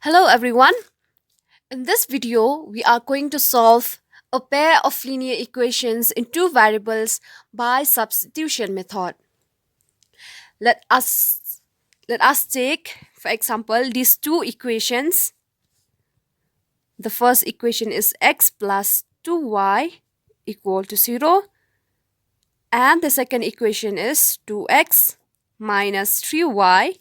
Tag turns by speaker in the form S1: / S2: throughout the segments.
S1: Hello everyone. In this video, we are going to solve a pair of linear equations in two variables by substitution method. Let us take, for example, these two equations. The first equation is x plus 2y equal to 0, and the second equation is 2x minus 3y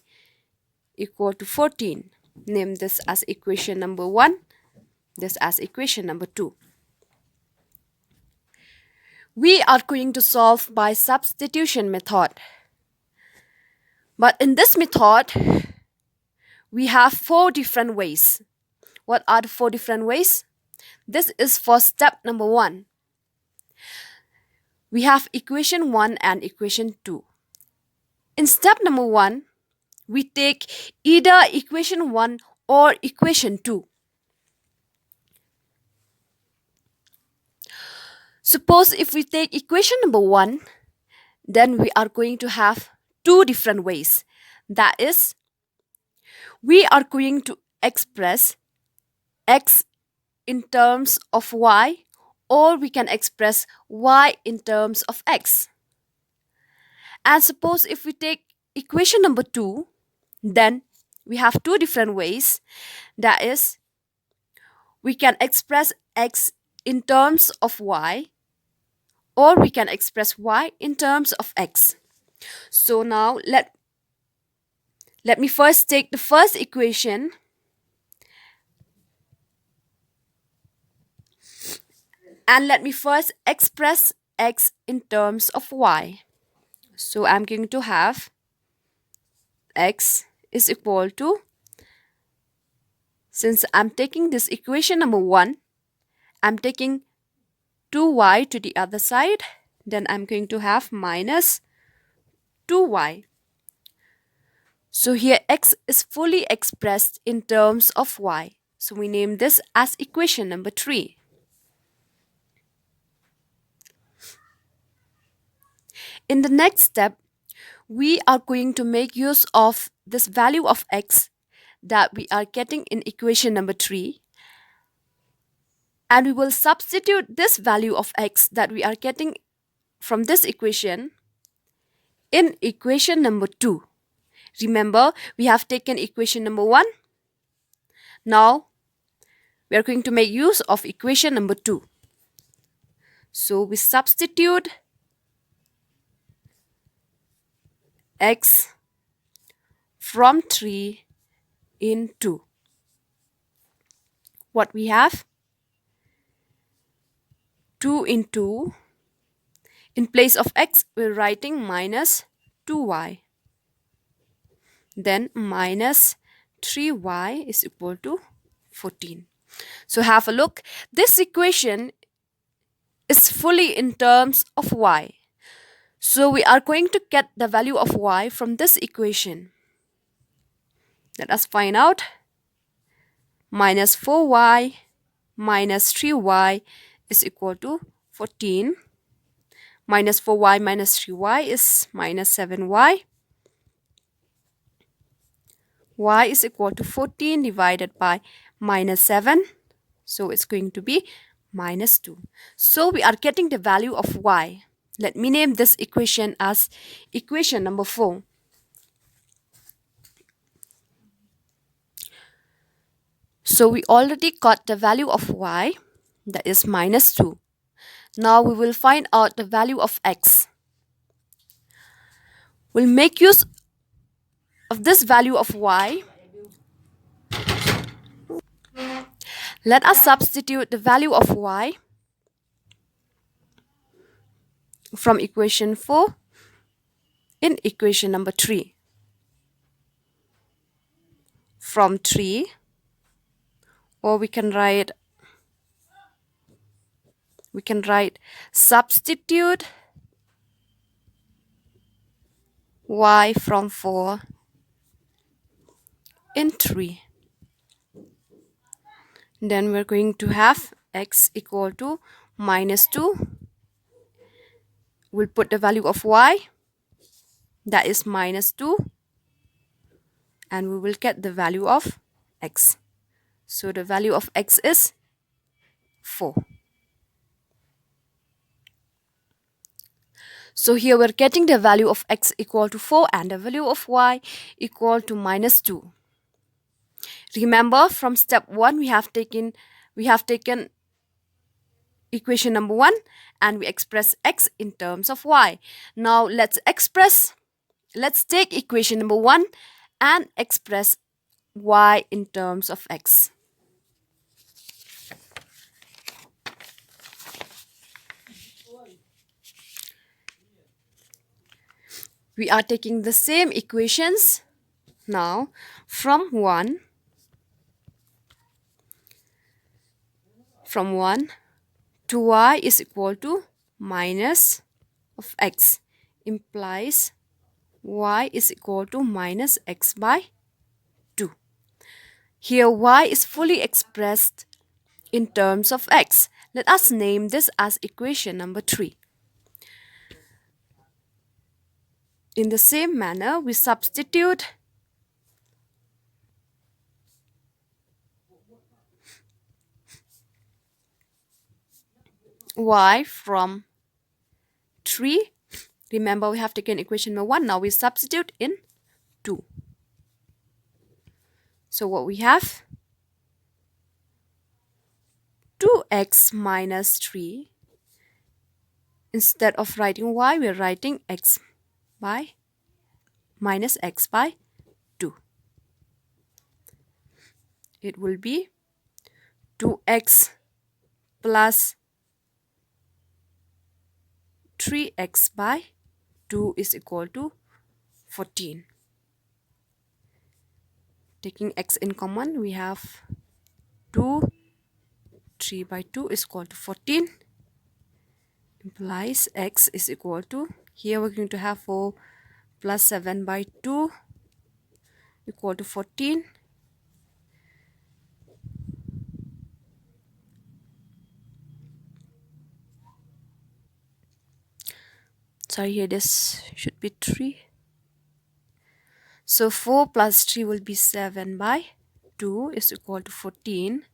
S1: equal to 14. Name this as equation number 1, this as equation number 2. We are going to solve by substitution method. But in this method, we have 4 different ways. What are the 4 different ways? This is for step number 1. We have equation 1 and equation 2. In step number 1, we take either equation 1 or equation 2. Suppose if we take equation number 1, then we are going to have 2 different ways. That is, we are going to express x in terms of y, or we can express y in terms of x. And suppose if we take equation number 2, then we have 2 different ways. That is, we can express x in terms of y, or we can express y in terms of x. So now let me first take the first equation and let me first express x in terms of y. So I'm going to have x is equal to, since I'm taking this equation number 1, I'm taking 2y to the other side, then I'm going to have minus 2y. So here x is fully expressed in terms of y. So we name this as equation number 3. In the next step, we are going to make use of this value of x that we are getting in equation number 3, and we will substitute this value of x that we are getting from this equation in equation number 2. Remember, we have taken equation number 1. Now, we are going to make use of equation number 2. So, we substitute x from 3 in 2. What we have? 2 into, in place of x, we're writing minus 2y. Then minus 3y is equal to 14. So have a look. This equation is fully in terms of y. So we are going to get the value of y from this equation. Let us find out. Minus 4y minus 3y is equal to 14. Minus 4y minus 3y is minus 7y. Y is equal to 14 divided by minus 7. So it's going to be minus 2. So we are getting the value of y. Let me name this equation as equation number 4. So we already got the value of y, that is minus 2. Now we will find out the value of x. We'll make use of this value of y. Let us substitute the value of y from equation 4 in equation number 3. From 3, or we can write substitute y from 4 in 3. Then we're going to have x equal to minus 2. We'll put the value of y, that is minus 2, and we will get the value of x. So the value of x is 4. So here we're getting the value of x equal to 4 and the value of y equal to -2. Remember, from step 1 we have taken equation number 1 and we express x in terms of y. Now let's take equation number 1 and express y in terms of x. We are taking the same equations now from 1 to y is equal to minus of x implies y is equal to minus x by 2. Here y is fully expressed in terms of x. Let us name this as equation number 3. In the same manner, we substitute y from 3. Remember, we have taken equation number 1. Now we substitute in 2. So what we have? 2x minus 3. Instead of writing y, we're writing x by minus x by 2. It will be 2x plus 3x by 2 is equal to 14. Taking x in common, we have 2, 3 by 2 is equal to 14. Implies x is equal to, here we're going to have 4 plus 7 by 2 equal to 14. Sorry, here this should be 3. So 4 plus 3 will be 7 by 2 is equal to 14.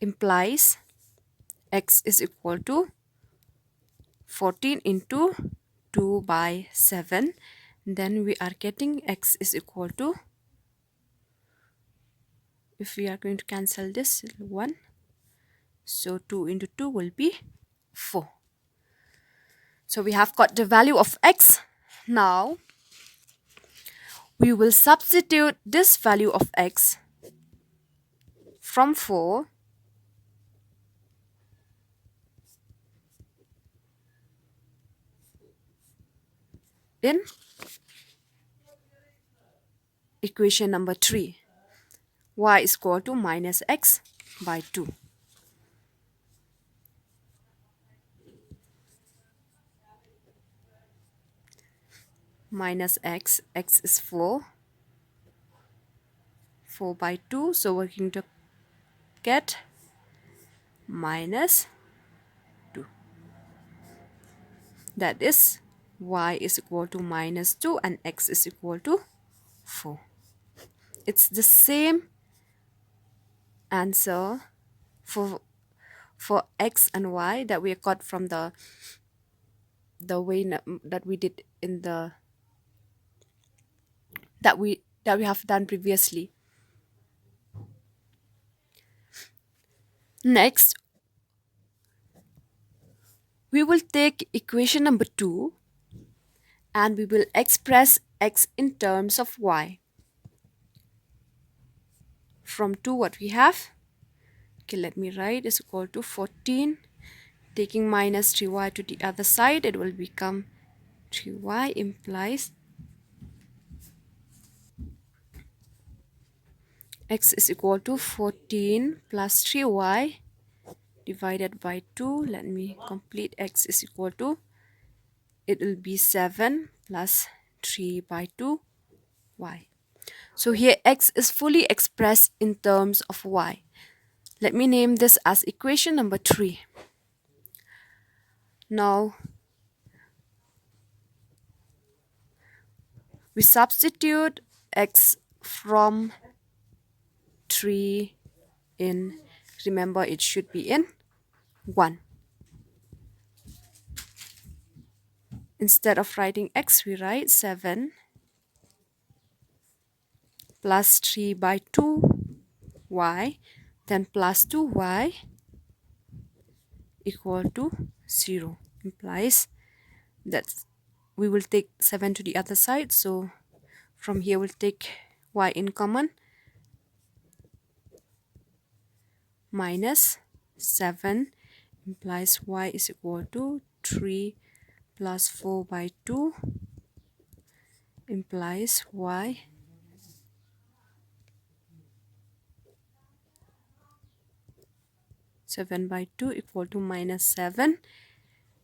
S1: Implies x is equal to 14 into 2 by 7. Then we are getting x is equal to, if we are going to cancel this, 1. So 2 into 2 will be 4. So we have got the value of x. Now we will substitute this value of x from 4 in equation number 3. Y is equal to minus x by 2. Minus x is 4. 4 by 2, so we're going to get minus 2. That is, y is equal to minus 2 and x is equal to 4. It's the same answer for x and y that we got from the way that we did in the that we have done previously. Next, we will take equation number 2 and we will express x in terms of y. From 2, what we have? Okay, let me write is equal to 14. Taking minus 3y to the other side, it will become 3y implies x is equal to 14 plus 3y divided by 2. Let me complete. X is equal to, it will be 7 plus 3 by 2 y. So here x is fully expressed in terms of y. Let me name this as equation number 3. Now we substitute x from 3 in, remember it should be in 1. Instead of writing x, we write 7 plus 3 by 2y, then plus 2y equal to 0. Implies that we will take 7 to the other side. So from here we'll take y in common. Minus 7 implies y is equal to 3 plus 4 by 2 implies y 7 by 2 equal to minus 7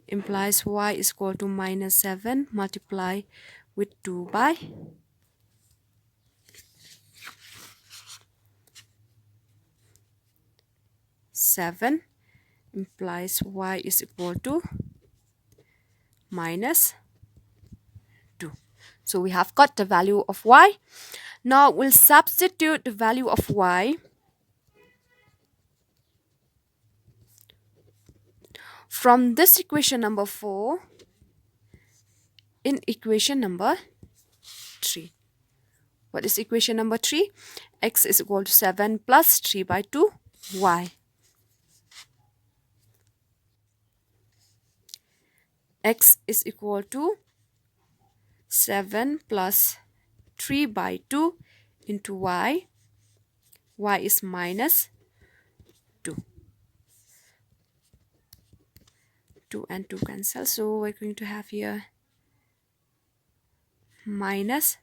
S1: implies y is equal to minus 7 multiply with 2 by 7 implies y is equal to minus 2. So we have got the value of y. Now we'll substitute the value of y from this equation number 4 in equation number 3. What is equation number 3? X is equal to 7 plus 3 by 2 y. X is equal to 7 plus 3 by 2 into y. Y is minus 2. 2 and 2 cancel. So we're going to have here minus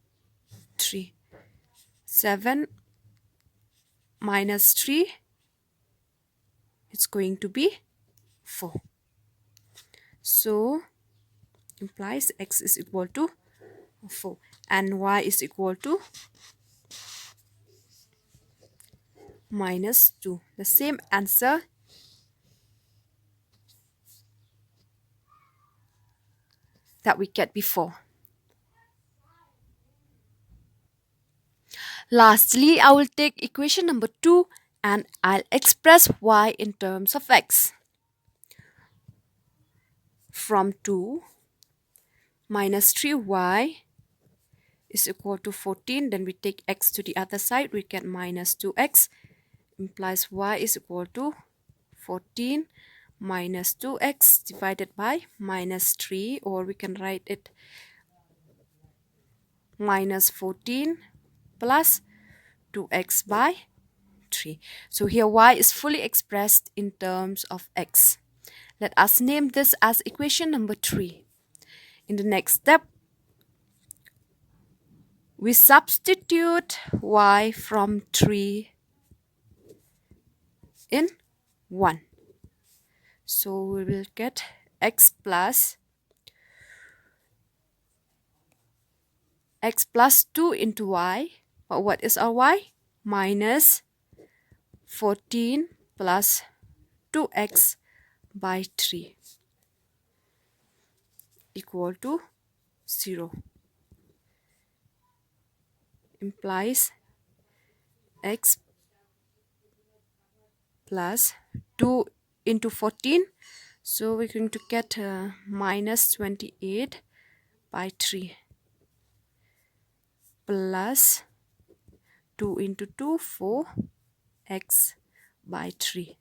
S1: 3. 7 minus 3, it's going to be 4. So implies x is equal to 4 and y is equal to minus 2. The same answer that we get before. Lastly, I will take equation number 2 and I'll express y in terms of x. From 2 minus 3y is equal to 14. Then we take x to the other side. We get minus 2x implies y is equal to 14 minus 2x divided by minus 3, or we can write it minus 14 plus 2x by 3. So here y is fully expressed in terms of x. Let us name this as equation number 3. In the next step, we substitute y from 3 in 1. So we will get x plus 2 into y. But what is our y? Minus 14 plus 2x by 3 equal to 0. Implies x plus 2 into 14. So we're going to get minus 28 by 3 plus 2 into 2, 4x by 3.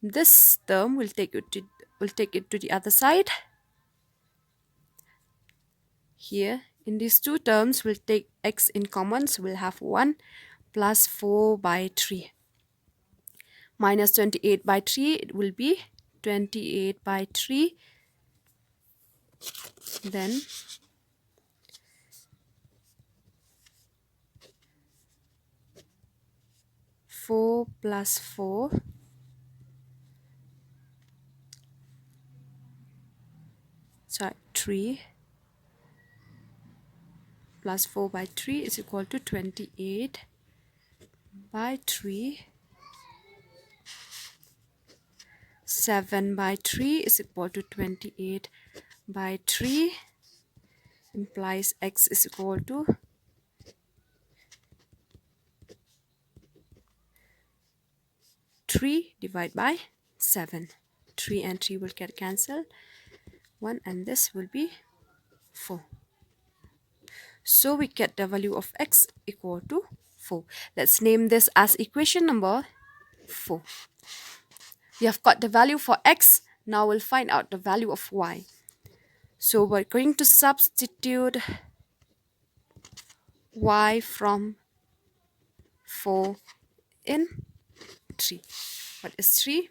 S1: This term will take it to the other side. Here in these two terms, we'll take x in common, so we'll have 1 plus 4 by 3. Minus 28 by 3, it will be 28 by 3. Then 4 plus 4 3 plus 4 by 3 is equal to 28 by 3. 7 by 3 is equal to 28 by 3 implies x is equal to 3 divided by 7. 3 and 3 will get cancelled. 1 and this will be 4. So we get the value of x equal to 4. Let's name this as equation number 4. We have got the value for x. Now we'll find out the value of y. So we're going to substitute y from 4 in 3. What is 3?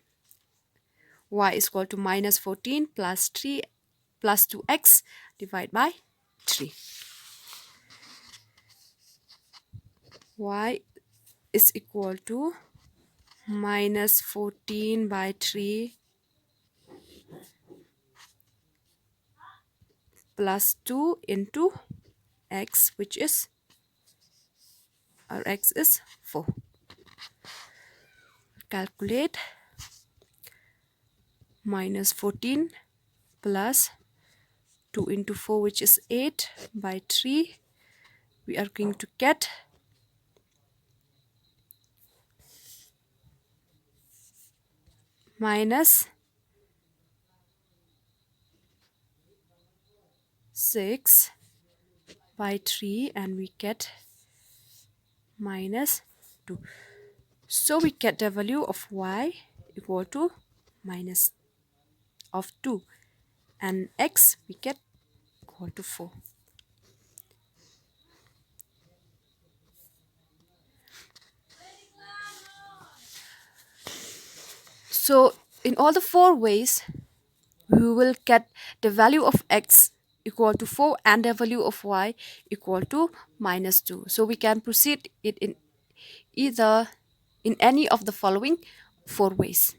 S1: Y is equal to minus 14 plus 3 plus 2x divided by 3. Y is equal to minus 14 by 3 plus 2 into x, which is, our x is 4. Calculate minus 14 plus 2 into 4, which is 8 by 3. We are going to get minus 6 by 3, and we get minus 2. So we get the value of y equal to minus of 2, and x we get equal to 4. So in all the 4 ways, we will get the value of x equal to 4 and the value of y equal to minus 2. So we can proceed it in either in any of the following 4 ways.